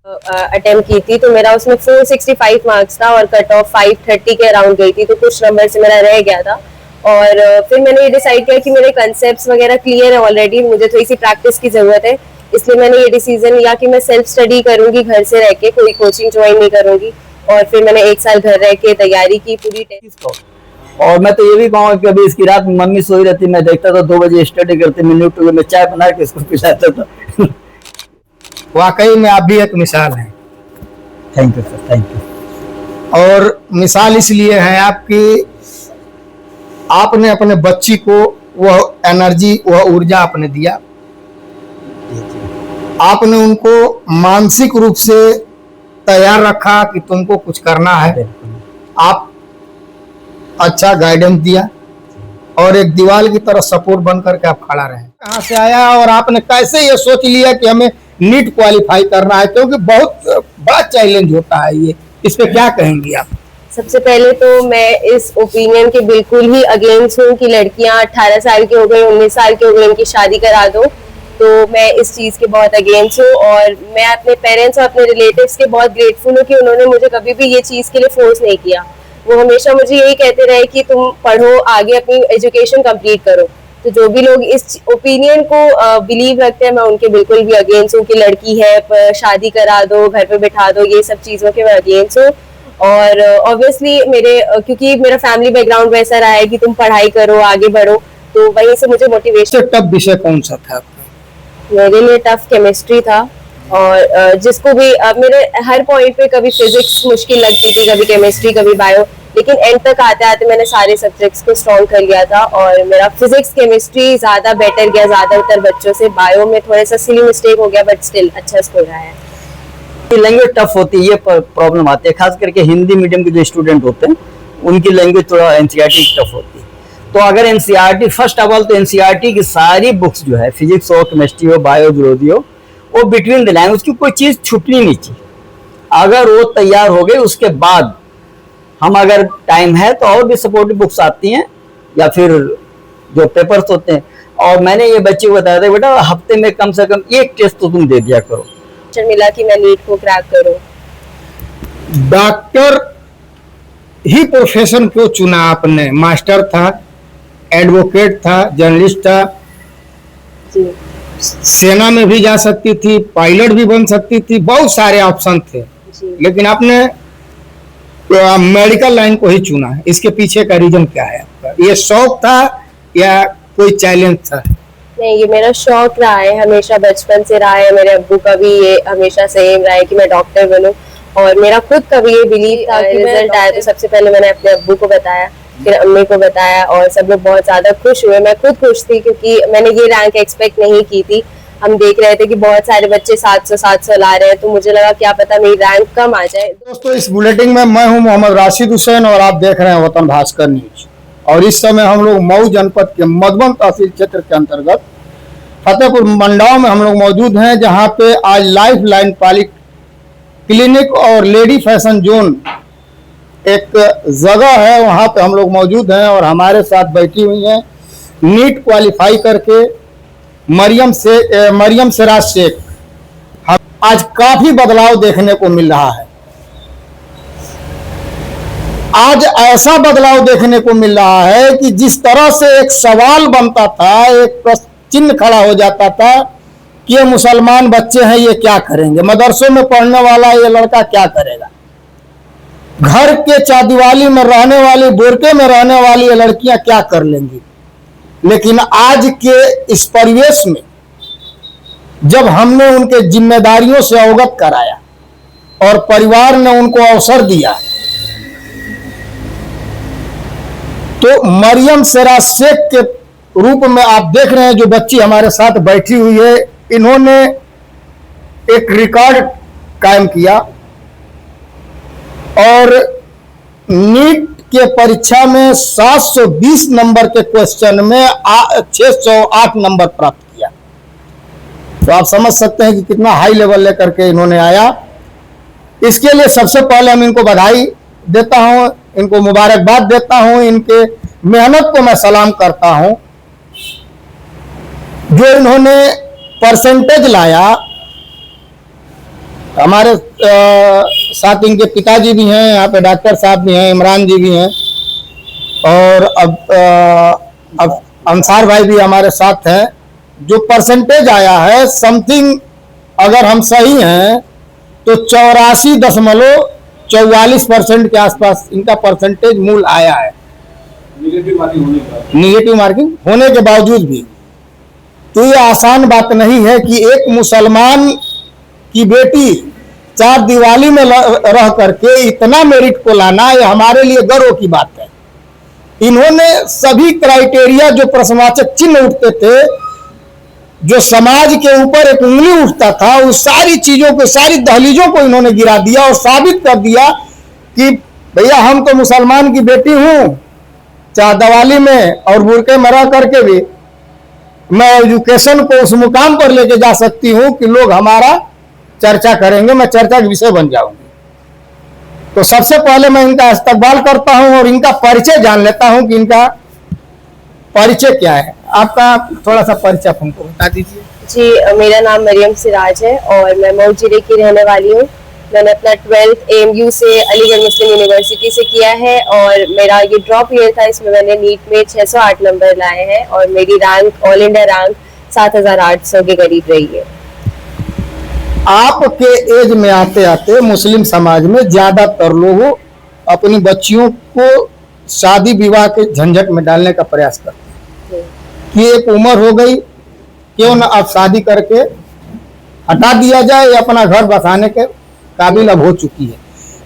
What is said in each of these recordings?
Attempt की थी, तो मेरा उसमें 465 मार्क्स था और कट ऑफ 530 के अराउंड गई थी, तो कुछ नंबर से मेरा रह गया था। और फिर मैंने ये डिसाइड किया कि मेरे कंसेप्ट्स वगैरह क्लियर है ऑलरेडी, मुझे थोड़ी सी प्रैक्टिस की जरूरत है, इसलिए मैंने ये डिसीजन लिया कि मैं सेल्फ स्टडी करूंगी, घर से रह के, कोई कोचिंग ज्वाइन नहीं करूंगी। और फिर मैंने 1 साल घर रह के तैयारी की पूरी टेस्ट। और मैं तो ये भी कहूँगा कि अभी इसकी रात मम्मी सोई रहती, मैं देखता था 2 बजे स्टडी करते, मिनट में चाय बना के इसको पिलाता था। वाकई में आप भी एक मिसाल हैं। Thank you sir, thank you. और मिसाल इसलिए है आपकी, आपने अपने बच्ची को वह एनर्जी, वह ऊर्जा आपने दिया, आपने उनको मानसिक रूप से तैयार रखा कि तुमको कुछ करना है, आप अच्छा गाइडेंस दिया और एक दीवार की तरह सपोर्ट बन करके आप खड़ा रहे। कहाँ से आया और आपने कैसे ये सोच लिया कि हमें नीट क्वालिफाई करना है, क्योंकि बहुत बड़ा चैलेंज होता है ये, इस पे क्या कहेंगी आप? सबसे पहले तो मैं इस ओपिनियन के बिल्कुल ही अगेंस्ट हूँ कि लड़कियां 18 साल की हो गई, 19 साल की हो गई, उनकी शादी करा दो, तो मैं इस चीज के बहुत अगेंस्ट हूँ। और मैं अपने पेरेंट्स और अपने रिलेटिव्स के बहुत ग्रेटफुल हूँ कि उन्होंने मुझे कभी भी ये चीज के लिए फोर्स नहीं किया। वो हमेशा मुझे यही कहते रहे कि तुम पढ़ो, आगे अपनी एजुकेशन कंप्लीट करो। तो जो भी लोग इस ओपिनियन को बिलीव रखते हैं, मैं उनके बिल्कुल भी अगेंस्ट हूँ कि लड़की है शादी करा दो, घर पे बिठा दो, ये सब चीजों के मैं अगेंस्ट हूँ। और ऑब्वियसली क्योंकि मेरा फैमिली बैकग्राउंड वैसा रहा है कि तुम पढ़ाई करो, आगे बढ़ो, तो वहीं से मुझे मोटिवेशन। टफ विषय कौन सा था आपका? मेरे लिए टफ केमिस्ट्री था, और जिसको भी मेरे हर पॉइंट पे कभी फिजिक्स मुश्किल लगती थी, कभी केमिस्ट्री, कभी बायो, लेकिन एंड तक आते आते मैंने सारे सब्जेक्ट्स को स्ट्रॉन्ग कर लिया था और मेरा फिजिक्स केमिस्ट्री ज्यादा बेटर गया ज्यादातर बच्चों से। बायो में थोड़ा सा सिली मिस्टेक हो गया, बट स्टिल अच्छा स्कोर रहा है। लैंग्वेज टफ होती है, ये प्रॉब्लम आती है, खास करके हिंदी मीडियम के जो स्टूडेंट होते हैं उनकी लैंग्वेज थोड़ा एनसीईआरटी टफ होती है। तो अगर एनसीईआरटी फर्स्ट ऑफ ऑल, तो एनसीईआरटी की सारी बुक्स जो है, फिजिक्स हो, केमिस्ट्री हो, बायो, जूलॉजी हो, वो बिटवीन द लाइन, उसकी कोई चीज छुटनी नहीं चाहिए। अगर वो तैयार हो गई, उसके बाद हम अगर टाइम है तो और भी सपोर्टिव बुक्स आती हैं या फिर जो पेपर्स होते हैं। और मैंने ये बच्चे को बताया था, बेटा हफ्ते में कम से कम एक टेस्ट तो तुम दे दिया करो। मिला कि मैं नीट को क्रैक करूं। डॉक्टर ही प्रोफेशन क्यों चुना आपने? मास्टर था, एडवोकेट था, जर्नलिस्ट था, जी। सेना में भी जा सकती थी, पायलट भी बन सकती थी, बहुत सारे ऑप्शन थे, लेकिन आपने मेडिकल लाइन को ही चुना है। इसके पीछे का रीजन क्या है आपका? ये शौक था या कोई चैलेंज था? नहीं, ये मेरा शौक रहा है, हमेशा बचपन से रहा है। मेरे अब्बू का भी ये हमेशा से एम रहा है कि मैं डॉक्टर बनूं, और मेरा खुद का भी ये बिलीव था। रिजल्ट आया तो सबसे पहले मैंने अपने अब्बू को बताया, फिर अम्मी को बताया, और सब लोग बहुत ज्यादा खुश हुए। मैं खुद खुश थी क्योंकि मैंने ये रैंक एक्सपेक्ट नहीं की थी। हम देख रहे थे कि बहुत सारे बच्चे 700 ला रहे हैं, तो मुझे लगा क्या पता मेरी रैंक कम आ जाए। दोस्तों, इस बुलेटिन में मैं हूं मोहम्मद राशिद हुसैन और आप देख रहे हैं वतन भास्कर न्यूज। और इस समय हम लोग मऊ जनपद के मधुबन तहसील क्षेत्र के अंतर्गत फतेहपुर मंडाव में हम लोग मौजूद हैं, जहां पे आज लाइफ लाइन पॉली क्लिनिक और लेडी फैशन जोन एक जगह है, वहां पे हम लोग मौजूद हैं। और हमारे साथ बैठी हुई हैं नीट क्वालिफाई करके मरियम सिराज शेख। आज काफी बदलाव देखने को मिल रहा है। आज ऐसा बदलाव देखने को मिल रहा है कि जिस तरह से एक सवाल बनता था, एक प्रश्न चिन्ह खड़ा हो जाता था कि ये मुसलमान बच्चे हैं, ये क्या करेंगे, मदरसों में पढ़ने वाला ये लड़का क्या करेगा, घर के चादीवाली में रहने वाली, बुरके में रहने वाली ये लड़कियां क्या कर लेंगी। लेकिन आज के इस परिवेश में जब हमने उनके जिम्मेदारियों से अवगत कराया और परिवार ने उनको अवसर दिया, तो मरियम सिराज शेख के रूप में आप देख रहे हैं जो बच्ची हमारे साथ बैठी हुई है, इन्होंने एक रिकॉर्ड कायम किया और नीट के परीक्षा में 720 नंबर के क्वेश्चन में 608 नंबर प्राप्त किया। तो आप समझ सकते हैं कि कितना हाई लेवल लेकर के इन्होंने आया। इसके लिए सबसे पहले हम इनको बधाई देता हूं, इनको मुबारकबाद देता हूं, इनके मेहनत को मैं सलाम करता हूं। जो इन्होंने परसेंटेज लाया हमारे साथ इनके पिताजी भी हैं, यहाँ पे डॉक्टर साहब भी हैं, इमरान जी भी हैं, और अब अंसार भाई भी हमारे साथ हैं। जो परसेंटेज आया है समथिंग, अगर हम सही हैं तो 84.44% के आसपास इनका परसेंटेज मूल आया है, निगेटिव मार्किंग होने के बावजूद भी। तो ये आसान बात नहीं है कि एक मुसलमान की बेटी 4 दीवाली में रह करके इतना मेरिट को लाना, ये हमारे लिए गर्व की बात है। इन्होंने सभी क्राइटेरिया, जो प्रश्नवाचक चिन्ह उठते थे, जो समाज के ऊपर एक उंगली उठता था, उस सारी चीजों को, सारी दहलीजों को इन्होंने गिरा दिया और साबित कर दिया कि भैया हम तो मुसलमान की बेटी हूं, चाहे दिवाली में और बुरके में रह करके भी मैं एजुकेशन को उस मुकाम पर लेके जा सकती हूं कि लोग हमारा चर्चा करेंगे, मैं चर्चा का विषय बन जाऊंगी। तो सबसे पहले मैं इनका इस्तकबाल करता हूं और इनका परिचय जान लेता हूं कि इनका परिचय क्या है। आपका थोड़ा सा परिचय हमको बता दीजिए। जी, मेरा नाम मरियम सिराज है और मैं मऊ जिले की रहने वाली हूँ। मैंने अपना 12th AMU से अलीगढ़ मुस्लिम यूनिवर्सिटी से किया है और मेरा ये ड्रॉप ईयर था। इसमें मैंने नीट में 608 नंबर लाए हैं और मेरी रैंक, ऑल इंडिया रैंक 7800 के करीब रही है। आपके एज में आते आते मुस्लिम समाज में ज्यादातर लोग अपनी बच्चियों को शादी विवाह के झंझट में डालने का प्रयास करते हैं कि एक उम्र हो गई, क्यों ना अब शादी करके हटा दिया जाए, अपना घर बसाने के काबिल अब हो चुकी है।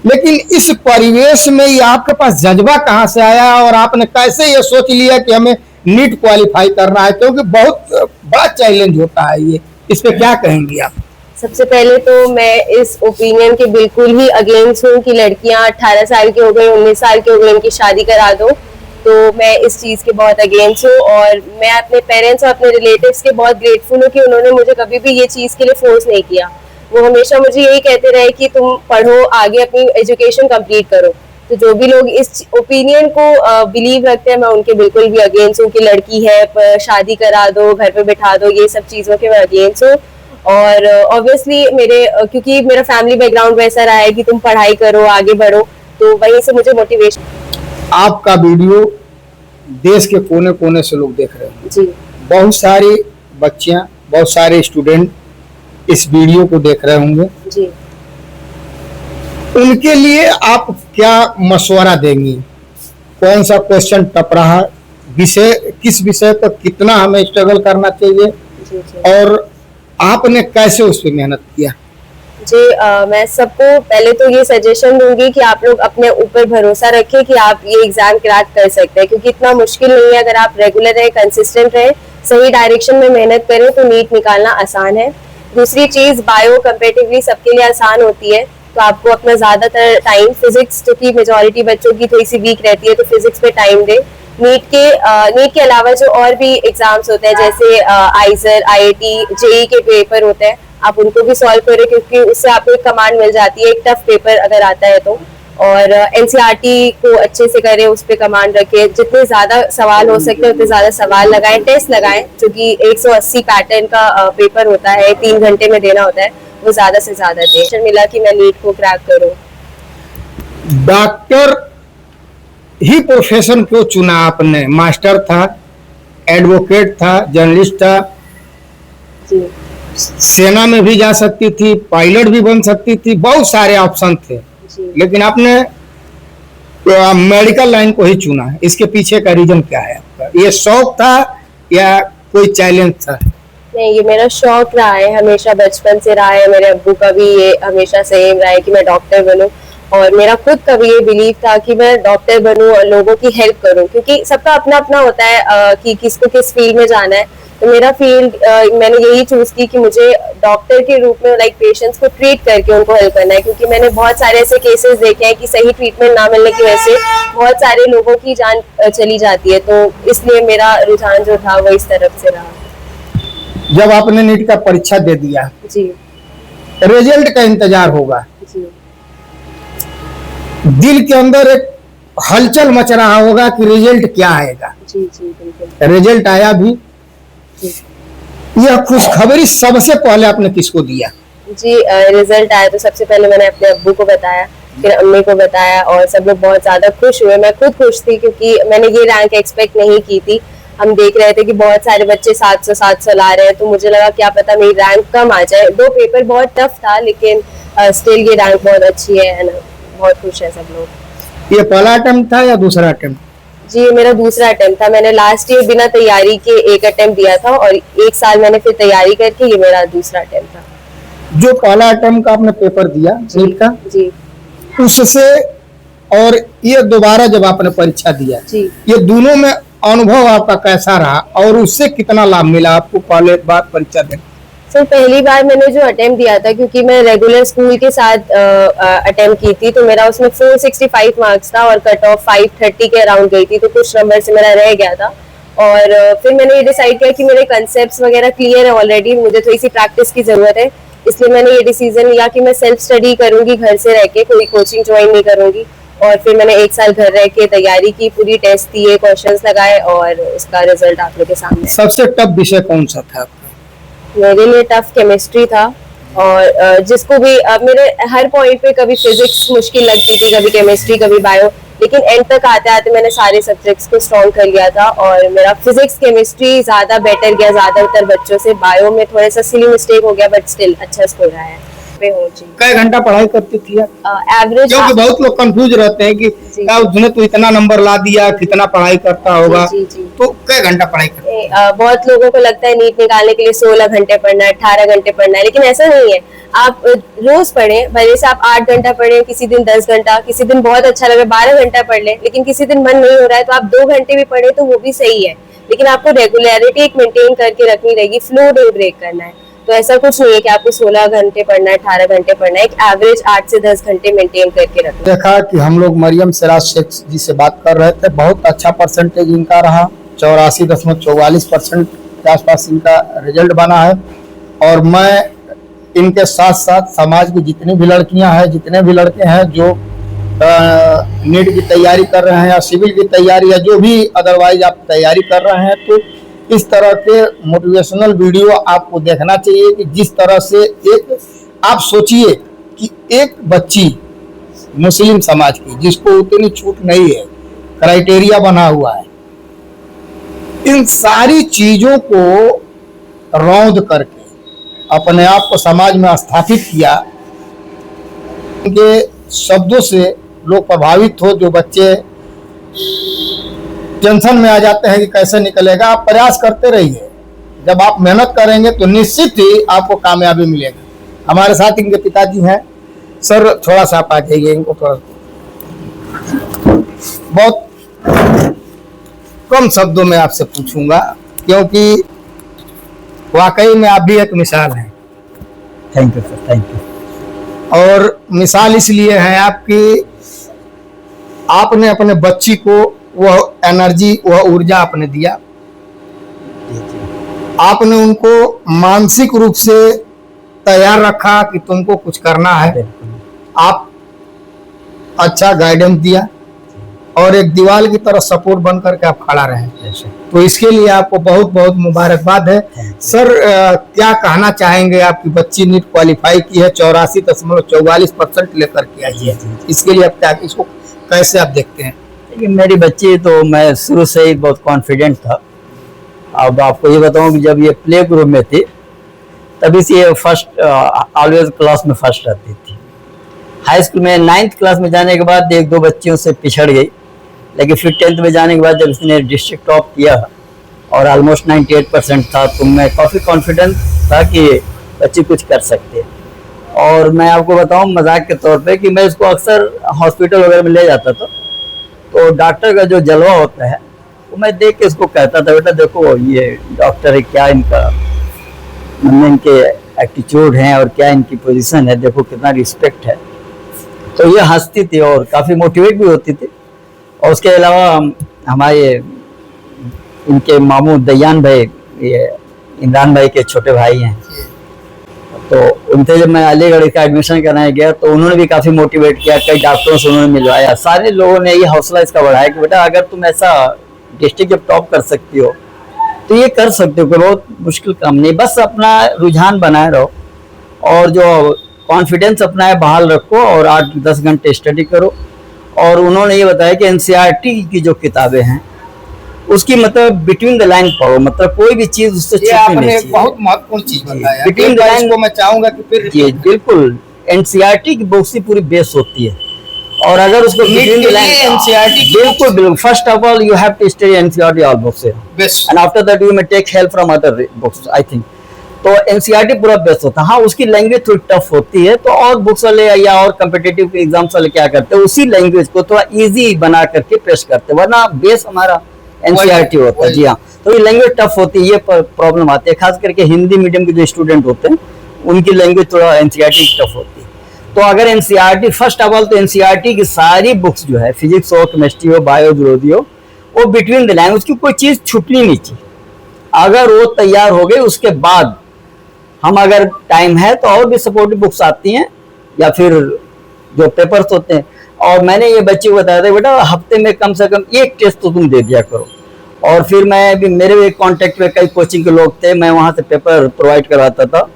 लेकिन इस परिवेश में ये आपके पास जज्बा कहाँ से आया और आपने कैसे ये सोच लिया कि हमें नीट क्वालिफाई करना है, क्योंकि बहुत बड़ा चैलेंज होता है ये, इस पे क्या कहेंगी आप? सबसे पहले तो मैं इस ओपिनियन के बिल्कुल ही अगेंस्ट हूँ कि लड़कियां 18 साल की हो गई, 19 साल की हो गई, इनकी शादी करा दो। तो मैं इस चीज़ के बहुत अगेंस्ट हूँ और मैं अपने पेरेंट्स और अपने रिलेटिव्स के बहुत ग्रेटफुल हूँ कि उन्होंने मुझे कभी भी ये चीज़ के लिए फोर्स नहीं किया। वो हमेशा मुझे यही कहते रहे कि तुम पढ़ो, आगे अपनी एजुकेशन कंप्लीट करो। तो जो भी लोग इस ओपिनियन को बिलीव रखते हैं, मैं उनके बिल्कुल भी अगेंस्ट हूँ कि लड़की है शादी करा दो, घर पे बिठा दो, ये सब चीज़ों के मैं अगेंस्ट हूँ। और ऑब्वियसली क्योंकि मेरा फैमिली बैकग्राउंड वैसा रहा है कि तुम पढ़ाई करो, आगे बढ़ो, तो वहीं से मुझे मोटिवेशन। आपका वीडियो देश के कोने कोने से लोग देख रहे हैं जी, बहुत सारी बच्चियां, बहुत सारे स्टूडेंट इस वीडियो को देख रहे होंगे जी। उनके लिए आप क्या मशवरा देंगी? कौन सा क्वेश्चन टप रहा, विषय किस विषय पर कितना हमें स्ट्रगल करना चाहिए जी, जी। और आपने कैसे उस पर मेहनत किया? जी, मैं सबको पहले तो ये सजेशन दूंगी कि आप लोग अपने ऊपर भरोसा रखें कि आप ये एग्जाम क्रैक कर सकते हैं, क्योंकि इतना मुश्किल नहीं है। अगर आप रेगुलर रहे, कंसिस्टेंट रहे, सही डायरेक्शन में मेहनत करें तो नीट निकालना आसान है। दूसरी चीज, बायो कंपेरेटिवली सबके लिए आसान होती है, तो आपको अपना ज्यादातर टाइम फिजिक्स, जो कि मेजोरिटी बच्चों की थोड़ी सी वीक रहती है, तो फिजिक्स पे टाइम दे। नीट के अलावा जो और भी एग्जाम्स होते हैं जैसे आइजर, IIT, JEE के पेपर होते हैं, आप उनको भी सॉल्व करें, क्योंकि उससे आपको एक कमांड मिल जाती है एक टफ पेपर अगर आता है तो। और NCERT को अच्छे से करें, उस पर कमांड रखें, जितने ज्यादा सवाल हो सकते हैं उतने ज्यादा सवाल लगाएं, टेस्ट लगाएं, जो कि 180 पैटर्न का पेपर होता है, 3 घंटे में देना होता है, वो ज्यादा से ज्यादा दें। मिला कि मैं नीट को क्रैक करूं। डॉक्टर ही प्रोफेशन क्यों चुना आपने? मास्टर था, एडवोकेट था, जर्नलिस्ट था, जी, सेना में भी जा सकती थी, पायलट भी बन सकती थी, बहुत सारे ऑप्शन थे, जी। लेकिन आपने मेडिकल लाइन को ही चुना है। इसके पीछे का रीजन क्या है आपका? ये शौक था या कोई चैलेंज था? नहीं, ये मेरा शौक रहा है, हमेशा बचपन से रहा है। मेरे अब्बू का भी ये हमेशा से एम रहा है कि मैं डॉक्टर बनूं, और मेरा खुद का भी ये बिलीव था कि मैं डॉक्टर बनूं और लोगों की हेल्प करूं, क्योंकि सबका अपना अपना होता है कि किसको किस फील्ड में जाना है। तो मेरा फील्ड, मैंने यही चूज की कि मुझे डॉक्टर के रूप में लाइक पेशेंट्स को ट्रीट करके उनको हेल्प करना है, क्योंकि मैंने बहुत सारे ऐसे केसेस देखे हैं कि सही ट्रीटमेंट ना मिलने की वजह से बहुत सारे लोगों की जान चली जाती है। तो इसलिए मेरा रुझान जो था वो इस तरफ से रहा। जब आपने नीट का परीक्षा दे दिया, जी, रिजल्ट का इंतजार होगा, जी, दिल के अंदर एक हलचल मच रहा होगा कि रिजल्ट क्या आएगा। जी, जी, बिल्कुल। रिजल्ट आया भी। जी। यह खुशखबरी सबसे पहले आपने किसको दिया? जी रिजल्ट आया तो सबसे पहले मैंने अपने अब्बू को बताया, फिर अम्मी को बताया और सब लोग बहुत ज्यादा खुश हुए। मैं खुद खुश थी क्योंकि मैंने ये रैंक एक्सपेक्ट नहीं की थी। हम देख रहे थे कि बहुत सारे बच्चे 700 ला रहे हैं, तो मुझे लगा क्या पता मेरी रैंक कम आ जाए। 2 पेपर बहुत टफ था लेकिन स्टिल ये रैंक बहुत अच्छी है ना, बहुत खुश है सब लोग। ये पहला अटेम्प्ट था या दूसरा अटेम्प्ट? जी ये मेरा दूसरा अटेम्प्ट था। मैंने लास्ट ईयर बिना तैयारी के एक अटेम्प्ट दिया था और 1 साल मैंने फिर तैयारी करके ये मेरा दूसरा अटेम्प्ट था। जो पहला अटेम्प्ट का आपने पेपर दिया नीट का, जी उससे और ये दोबारा जब आपने परीक्षा दिया, जी ये दोनों में अनुभव आपका कैसा रहा और उससे कितना लाभ मिला आपको पहले बार परीक्षा देने? सर पहली बार मैंने जो अटेम्प्ट दिया था, क्योंकि मैं रेगुलर स्कूल के साथ अटेम्प्ट की थी, तो मेरा उसमें 465 मार्क्स था और कट ऑफ 530 के अराउंड गई थी, तो कुछ नंबर से मेरा रह गया था। और फिर मैंने ये डिसाइड किया कि मेरे कंसेप्ट्स वगैरह क्लियर है ऑलरेडी, मुझे थोड़ी सी प्रैक्टिस की जरूरत है, इसलिए मैंने ये डिसीजन लिया कि मैं सेल्फ स्टडी करूंगी, घर से रह के, कोई कोचिंग ज्वाइन नहीं करूंगी। और फिर मैंने 1 साल घर रह के तैयारी की, पूरी टेस्ट दिए, क्वेश्चंस लगाए और उसका रिजल्ट आप लोग के सामने। सबसे टफ विषय कौन सा था आपका? मेरे लिए टफ केमिस्ट्री था और जिसको भी मेरे हर पॉइंट पे कभी फिजिक्स मुश्किल लगती थी, कभी केमिस्ट्री, कभी बायो, लेकिन एंड तक आते आते मैंने सारे सब्जेक्ट्स को स्ट्रॉन्ग कर लिया था और मेरा फिजिक्स केमिस्ट्री ज्यादा बेटर गया ज्यादातर बच्चों से। बायो में थोड़ा सा सिली मिस्टेक हो गया बट स्टिल अच्छा स्कोर आया है। कई घंटा पढ़ाई करती थी आप? एवरेज, क्योंकि बहुत लोग कंफ्यूज रहते हैं कि क्या उसने तो इतना नंबर ला दिया, कितना पढ़ाई करता होगा, तो कई घंटा पढ़ाई करते? बहुत लोगों को लगता है नीट निकालने के लिए 16 घंटे पढ़ना है, 18 घंटे पढ़ना है, लेकिन ऐसा नहीं है। आप रोज पढ़े, भले से आप 8 घंटा पढ़े, किसी दिन 10 घंटा, किसी दिन बहुत अच्छा लगे 12 घंटा पढ़ ले, लेकिन किसी दिन मन नहीं हो रहा है तो आप 2 घंटे भी पढ़े तो वो भी सही है। लेकिन आपको रेगुलरिटी एक मेंटेन करके रखनी रहेगी, फ्लो नहीं ब्रेक करना है। तो ऐसा कुछ नहीं है कि आपको 16 घंटे पढ़ना है, 18 घंटे पढ़ना है, एक एवरेज 8 से 10 घंटे मेंटेन करके रखना। देखा कि हम लोग मरियम सिराज शेख जी से बात कर रहे थे, बहुत अच्छा परसेंटेज इनका रहा, 84.44% के आसपास इनका रिजल्ट बना है। और मैं इनके साथ साथ समाज की जितनी भी लड़कियां हैं, जितने भी लड़के हैं जो नीट की तैयारी कर रहे हैं या सिविल की तैयारी या जो भी अदरवाइज आप तैयारी कर रहे हैं, तो इस तरह के मोटिवेशनल वीडियो आपको देखना चाहिए कि जिस तरह से एक आप सोचिए कि एक बच्ची मुस्लिम समाज की जिसको उतनी छूट नहीं है, क्राइटेरिया बना हुआ है, इन सारी चीजों को रौंद करके अपने आप को समाज में स्थापित किया। उनके शब्दों से लोग प्रभावित हो, जो बच्चे टेंशन में आ जाते हैं कि कैसे निकलेगा, आप प्रयास करते रहिए। जब आप मेहनत करेंगे तो निश्चित ही आपको कामयाबी मिलेगी। हमारे साथ इनके पिताजी हैं। सर थोड़ा सा आप आ जाइए, इनको थोड़ा, बहुत कम शब्दों में आपसे पूछूंगा क्योंकि वाकई में आप भी एक मिसाल हैं। Thank you sir, thank you. और मिसाल इसलिए है आपकी, आपने अपने बच्ची को वह एनर्जी, वह ऊर्जा आपने दिया, आपने उनको मानसिक रूप से तैयार रखा कि तुमको कुछ करना है, आप अच्छा गाइडेंस दिया और एक दीवार की तरह सपोर्ट बन करके आप खड़ा रहे। तो इसके लिए आपको बहुत बहुत मुबारकबाद है। सर क्या कहना चाहेंगे? आपकी बच्ची नीट क्वालिफाई की है, 84.44% लेकर के आई है, इसके लिए आप क्या, इसको कैसे आप देखते हैं? मेरी बच्ची तो मैं शुरू से ही बहुत कॉन्फिडेंट था। अब आपको ये बताऊं कि जब ये प्ले ग्रुप में थी तभी से ये फर्स्ट ऑलवेज क्लास में फर्स्ट रहती थी। हाई स्कूल में 9th क्लास में जाने के बाद 1-2 बच्चियों से पिछड़ गई, लेकिन फिर 10th में जाने के बाद जब इसने डिस्ट्रिक्ट टॉप किया और ऑलमोस्ट 98% था, तो मैं काफ़ी कॉन्फिडेंट था कि बच्ची कुछ कर सकती है। और मैं आपको बताऊं मजाक के तौर पे कि मैं इसको अक्सर हॉस्पिटल वगैरह में ले जाता था, तो डॉक्टर का जो जलवा होता है वो मैं देख के इसको कहता था, बेटा देखो ये डॉक्टर है, क्या इनका इनके एटीट्यूड हैं और क्या इनकी पोजीशन है, देखो कितना रिस्पेक्ट है। तो ये हंसती थी और काफ़ी मोटिवेट भी होती थी। और उसके अलावा हमारे इनके मामू दयान भाई, ये इमरान भाई के छोटे भाई हैं, तो उनसे जब मैं अलीगढ़ का एडमिशन कराने गया तो उन्होंने भी काफ़ी मोटिवेट किया, कई डॉक्टरों से उन्होंने मिलवाया। सारे लोगों ने ये हौसला इसका बढ़ाया कि बेटा अगर तुम ऐसा डिस्ट्रिक्ट जब टॉप कर सकती हो तो ये कर सकते हो, कोई बहुत मुश्किल काम नहीं, बस अपना रुझान बनाए रहो और जो कॉन्फिडेंस अपना है बहाल रखो और 8-10 घंटे स्टडी करो। और उन्होंने ये बताया कि एनसीईआरटी की जो किताबें हैं उसकी मतलब बिटवीन द लाइन पढ़ो, मतलब कोई भी चीज उससे ये छूटनी आपने नहीं एक चाहिए। बहुत महत्वपूर्ण चीज बताया। Between the line- को मैं चाहूंगा कि फिर ये बिल्कुल एनसीईआरटी की बुक्स ही पूरी बेस होती है। और अगर उसको नीट between के the लिए line- NCERT की बिल्कुल बिल्कुल, first of all you have to study NCERT all books best and after that you may take help from other books I think. तो एनसीईआरटी पूरा बेस्ट होता है। हाँ, उसकी लैंग्वेज थोड़ी टफ होती है, तो और बुक्स वाले या और कम्पिटेटिव एग्जाम्स वाले क्या करते हैं, उसी लैंग्वेज को थोड़ा इजी बना करके पेश करते हैं, वरना बेस हमारा एनसीईआरटी होता है। जी हाँ, तो ये लैंग्वेज टफ होती है, ये प्रॉब्लम आती है। खास करके हिंदी मीडियम के जो स्टूडेंट होते हैं उनकी लैंग्वेज थोड़ा एनसीईआरटी टफ होती है। तो अगर एनसीईआरटी फर्स्ट ऑफ ऑल तो एनसीईआरटी की सारी बुक्स जो है, फिजिक्स हो, केमिस्ट्री हो, बायो, जूलॉजी हो, वो बिटवीन द लाइन, उसकी कोई चीज छूटनी नहीं चाहिए। अगर वो तैयार हो गई उसके बाद हम अगर टाइम है तो और भी सपोर्टिव बुक्स आती हैं या फिर जो पेपर्स होते हैं। और मैंने ये बच्चे को बताया था, बेटा हफ्ते में कम से कम एक टेस्ट तो तुम दे दिया करो। और फिर मैं भी, मेरे भी कॉन्टेक्ट में कई कोचिंग के लोग थे, मैं वहाँ से पेपर प्रोवाइड करवाता था।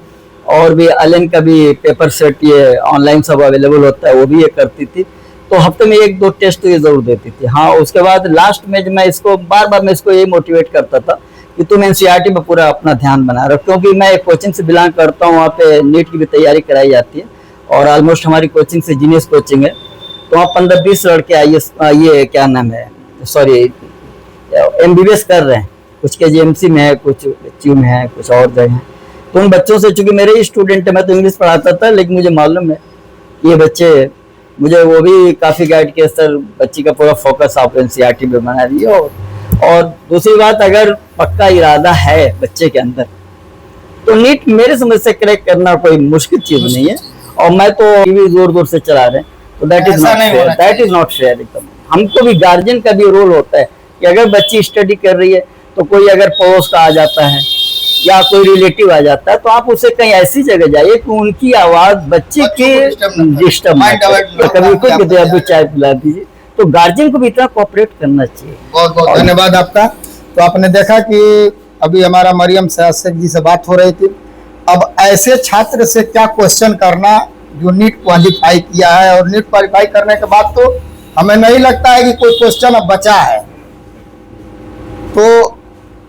और भी अलेन का भी पेपर सेट ये ऑनलाइन सब अवेलेबल होता है, वो भी ये करती थी। तो हफ्ते में 1-2 टेस्ट तो ये जरूर देती थी। हाँ, उसके बाद लास्ट में मैं इसको बार बार मैं इसको ये मोटिवेट करता था कि तुम एनसीईआरटी में पूरा अपना ध्यान बना रखो, क्योंकि मैं एक कोचिंग से बिलोंग करता हूँ, वहाँ पे नीट की भी तैयारी कराई जाती है। और ऑलमोस्ट हमारी कोचिंग से जीनियस कोचिंग है, तो वहाँ 15-20 लड़के ये क्या नाम है, सॉरी एमबीबीएस कर रहे हैं। कुछ केजीएमसी में है, कुछ एचयू में है, कुछ और जगह है। तो उन बच्चों से, चूंकि मेरे ही स्टूडेंट है, मैं तो इंग्लिश पढ़ाता था, लेकिन मुझे मालूम है कि ये बच्चे, मुझे वो भी काफ़ी गाइड किया, सर बच्ची का पूरा फोकस आप एनसीईआरटी पे बना रही हो। और दूसरी बात, अगर पक्का इरादा है बच्चे के अंदर तो नीट मेरे समझ से क्रैक करना कोई मुश्किल चीज नहीं है। और मैं तो टीवी जोर जोर से चला रहे हैं, तो that is not fair, that is not fair एकदम। हमको भी गार्जियन का भी रोल होता है कि अगर बच्ची स्टडी कर रही है तो कोई अगर पड़ोस का आ जाता है या कोई रिलेटिव आ जाता है, तो आप उसे कहीं ऐसी जगह जाइए कि उनकी आवाज बच्चे के डिस्टर्ब ना करे। कभी कुछ कहते हैं अभी चाय पिला दीजिए, तो गार्जियन को भी इतना कोऑपरेट करना चाहिए। बहुत बहुत धन्यवाद आपका। तो आपने देखा कि अभी हमारा मरियम सयाद जी से बात हो रही थी। अब ऐसे छात्र से क्या क्वेश्चन करना जो नीट क्वालिफाई किया है, और नीट क्वालिफाई करने के बाद तो हमें नहीं लगता है कि कोई क्वेश्चन अब बचा है। तो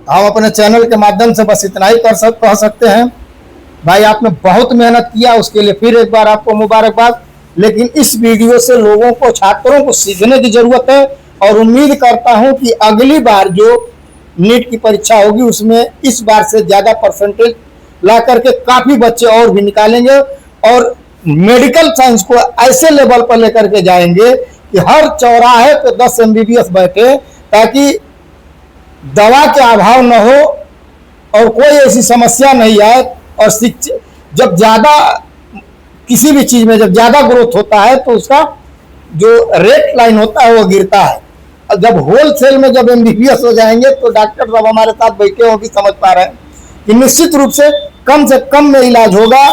हम अपने चैनल के माध्यम से बस इतना ही कह सकते हैं, भाई आपने बहुत मेहनत किया, उसके लिए फिर एक बार आपको मुबारकबाद। लेकिन इस वीडियो से लोगों को, छात्रों को सीखने की जरूरत है, और उम्मीद करता हूं कि अगली बार जो नीट की परीक्षा होगी उसमें इस बार से ज्यादा परसेंटेज ला करके काफी बच्चे और भी निकालेंगे, और मेडिकल साइंस को ऐसे लेवल पर लेकर के जाएंगे कि हर चौराहे पे 10 एमबीबीएस बैठे, ताकि दवा के अभाव न हो और कोई ऐसी समस्या नहीं आए। और शिक्षा, जब ज्यादा किसी भी चीज में जब ज्यादा ग्रोथ होता है तो उसका जो रेट लाइन होता है वो गिरता है। और जब होलसेल में जब एमबीबीएस हो जाएंगे तो डॉक्टर साहब हमारे साथ बैठे हो भी समझ पा रहे हैं कि निश्चित रूप से कम में इलाज होगा,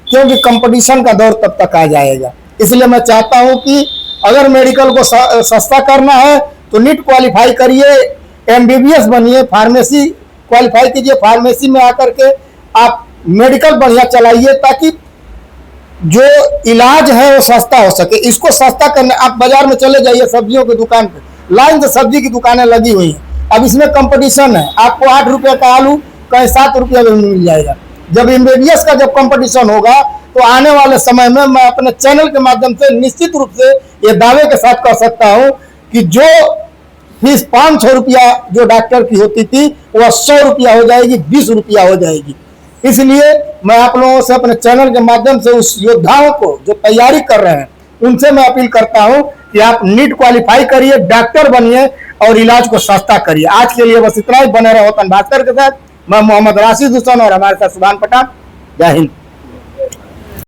क्योंकि कंपटीशन का दौर तब तक आ जाएगा। इसलिए मैं चाहता हूं कि अगर मेडिकल को सस्ता करना है तो नीट क्वालिफाई करिए, एमबीबीएस बनिए, फार्मेसी क्वालिफाई कीजिए, फार्मेसी में आकर के आप मेडिकल बढ़िया चलाइए, ताकि जो इलाज है वो सस्ता हो सके। इसको सस्ता करने आप बाजार में चले जाइए, सब्जियों की दुकान पे लाइन से सब्जी की दुकानें लगी हुई हैं। अब इसमें कंपटीशन है, आपको 8 रुपये का आलू कहीं 7 रुपये में मिल जाएगा। जब एमबीबीएस का जब कंपटीशन होगा तो आने वाले समय में मैं अपने चैनल के माध्यम से निश्चित रूप से ये दावे के साथ कह सकता हूं कि जो फीस 500 रुपया जो डॉक्टर की होती थी वह 100 रुपया हो जाएगी, 20 रुपया हो जाएगी। इसलिए मैं आप लोगों से अपने चैनल के माध्यम से उस योद्धाओं को जो तैयारी कर रहे हैं उनसे मैं अपील करता हूं कि आप नीट क्वालिफाई करिए, डॉक्टर बनिए और इलाज को सस्ता करिए। आज के लिए बस इतना ही। बने रहो वतन भास्कर के साथ। मैं मोहम्मद राशिद हुसैन और हमारे साथ सुभान पठान। जय हिंद।